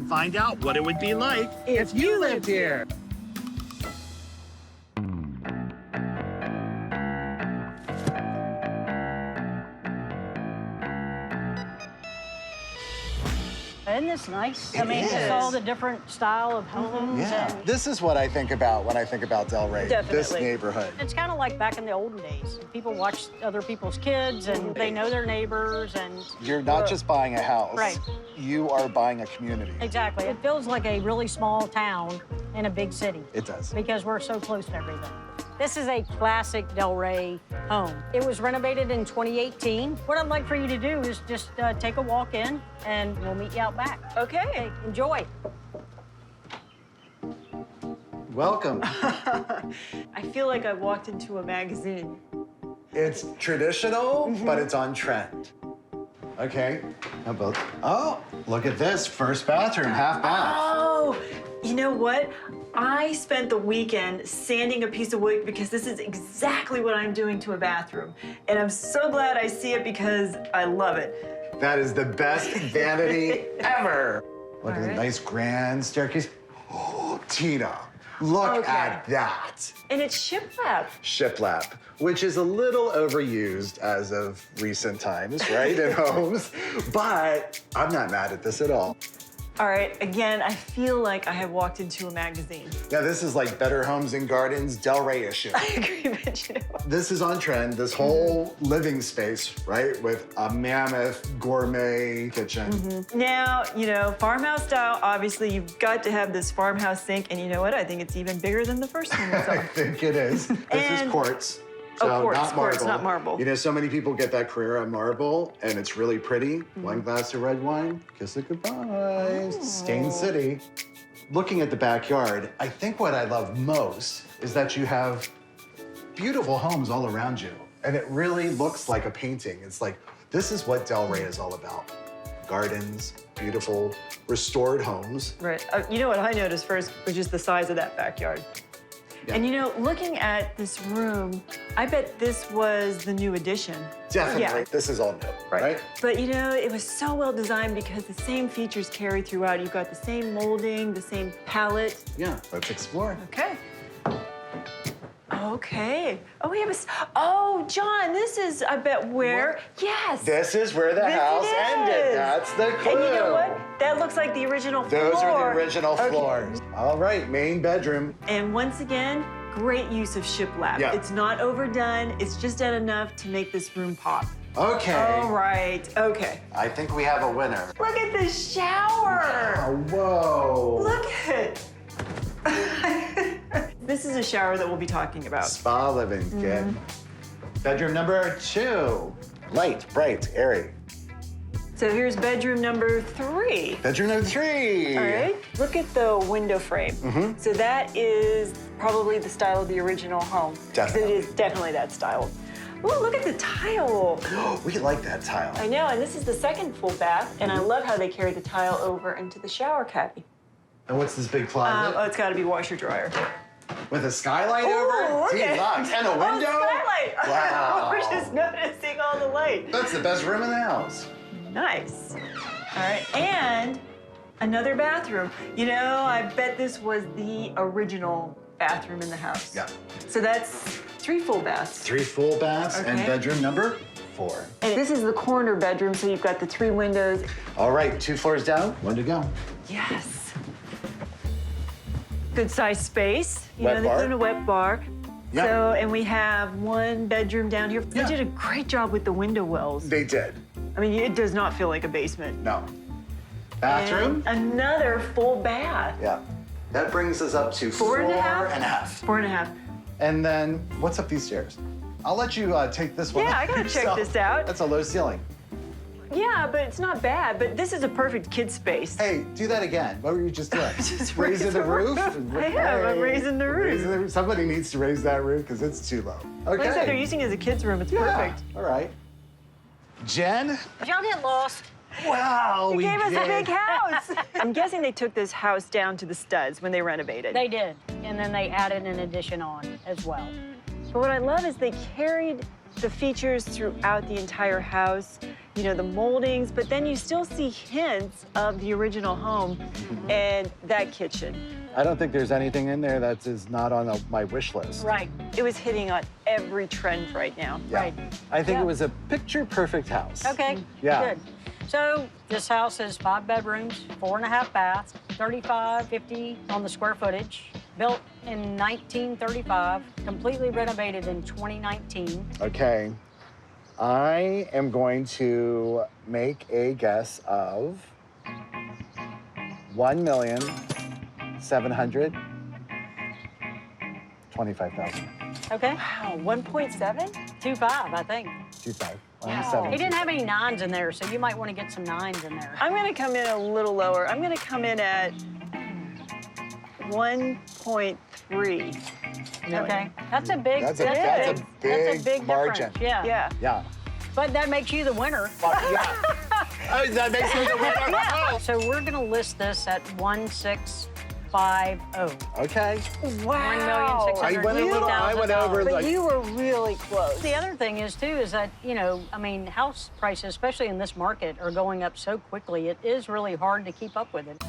and find out what it would be like if you lived here. Isn't this nice? It is. Just all the different style of homes. Yeah. And This is what I think about when I think about Delray. Definitely. This neighborhood. it's kind of like back in the olden days. People watch other people's kids, and they know their neighbors, and You're not just buying a house. Right. You are buying a community. exactly. It feels like a really small town in a big city It does. because we're so close to everything. This is a classic Delray home. It was renovated in 2018. What I'd like for you to do is just take a walk in, and we'll meet you out back. Okay. Enjoy. Welcome. I feel like I walked into a magazine. It's traditional, but it's on trend. Okay. Now both. Oh, look at this. First bathroom, half bath. Oh, you know what? I spent the weekend sanding a piece of wood because this is exactly what I'm doing to a bathroom. And I'm so glad I see it because I love it. That is the best vanity ever. Look at the right. nice grand staircase. Oh, Tina, look Okay. at that. And it's shiplap. Shiplap, which is a little overused as of recent times, right, in homes. But I'm not mad at this at all. All right, again, I feel like I have walked into a magazine. Now, this is like Better Homes and Gardens Delray issue. I agree, but you know what? This is on trend, this whole living space, right, with a mammoth gourmet kitchen. Now, you know, farmhouse style, obviously you've got to have this farmhouse sink, and you know what? I think it's even bigger than the first one we I saw. think it is. This is And- quartz. Oh, So quartz, not marble. quartz, not marble. You know, so many people get that Carrera marble, and it's really pretty. Mm-hmm. One glass of red wine, kiss it goodbye. Oh. Stain City. Looking at the backyard, I think what I love most is that you have beautiful homes all around you, and it really looks like a painting. It's like, this is what Delray is all about. Gardens, beautiful, restored homes. Right. You know what I noticed first, which is the size of that backyard. Yeah. And you know, looking at this room, I bet this was the new addition. Definitely, Yeah. this is all new, right? But you know, it was so well designed because the same features carry throughout. You've got the same molding, the same palette. Yeah, let's explore. Okay. Okay. Oh, we have oh, John, this is, I bet, where? Yes. This is where the This it house ended. is. That's the clue. And you know what? That looks like the original floor. Those are the original Okay. floors. All right, main bedroom. And once again, great use of shiplap. Yeah. It's not overdone. It's just done enough to make this room pop. Okay. All right. Okay. I think we have a winner. Look at the shower. Oh, whoa. Look at it. This is a shower that we'll be talking about. Spa living, good. Mm-hmm. Bedroom number 2. Light, bright, airy. So here's bedroom number 3. Bedroom number 3. All right. Look at the window frame. Mm-hmm. So that is probably the style of the original home. 'Cause Definitely. It is definitely that style. Oh, look at the tile. We like that tile. I know, and this is the second full bath, and I love how they carry the tile over into the shower caddy. And what's this big closet? Oh, it's got to be washer dryer. With a skylight Ooh, over? okay. Deluxe. And a window? Oh, skylight. Wow. We're just noticing all the light. That's the best room in the house. Nice. All right, and another bathroom. You know, I bet this was the original bathroom in the house. Yeah. So that's 3 full baths. 3 full baths and Okay. bedroom number 4. And this is the corner bedroom, so you've got the 3 windows. All right, 2 floors down, 1 to go. Yes. Good sized space. You Wet know, they bar. put in a wet bar. Yeah. So, and we have 1 bedroom down here. They Yeah. did a great job with the window wells. They did. I mean, it does not feel like a basement. No. Bathroom? And another full bath. Yeah. That brings us up to 4 and a half? 4.5. 4.5. And then, what's up these stairs? I'll let you take this one. Yeah, up I gotta check yourself. this out. That's a low ceiling. Yeah, but it's not bad. But this is a perfect kid space. Hey, do that again. What were you just doing? Just raising raise the the roof? roof. I am. I'm raising the roof. Somebody needs to raise that roof because it's too low. Okay. Like I said, they're using it as a kid's room. It's Yeah. perfect. All right. Jen? Did y'all get lost? Wow, we Gave us a did. big house. I'm guessing they took this house down to the studs when they renovated. They did, and then they added an addition on as well. But what I love is they carried the features throughout the entire house. you know, the moldings, but then you still see hints of the original home and that kitchen. I don't think there's anything in there that is not on my wish list. Right, It was hitting on every trend right now. Yeah. right. I think Yeah. it was a picture-perfect house. Okay, Yeah. good. So this house is 5 bedrooms, 4.5 baths, 3550 on the square footage, built in 1935, completely renovated in 2019. Okay. I am going to make a guess of 1,725,000. Okay, Wow, 1.7? 2.5, I think. 25. Yeah. He didn't have any nines in there, so you might want to get some nines in there. I'm gonna come in a little lower. I'm gonna come in at 1.3 million. Okay, that's a big. That's a that's big big margin. difference. Yeah. Yeah. Yeah. But that makes you the winner. Yeah. Oh, that makes me the winner. Oh. So we're gonna list this at 1,650. Okay. Wow. I went a little. I went over But like. you were really close. The other thing is too is that, you know, I mean, house prices, especially in this market, are going up so quickly. It is really hard to keep up with it.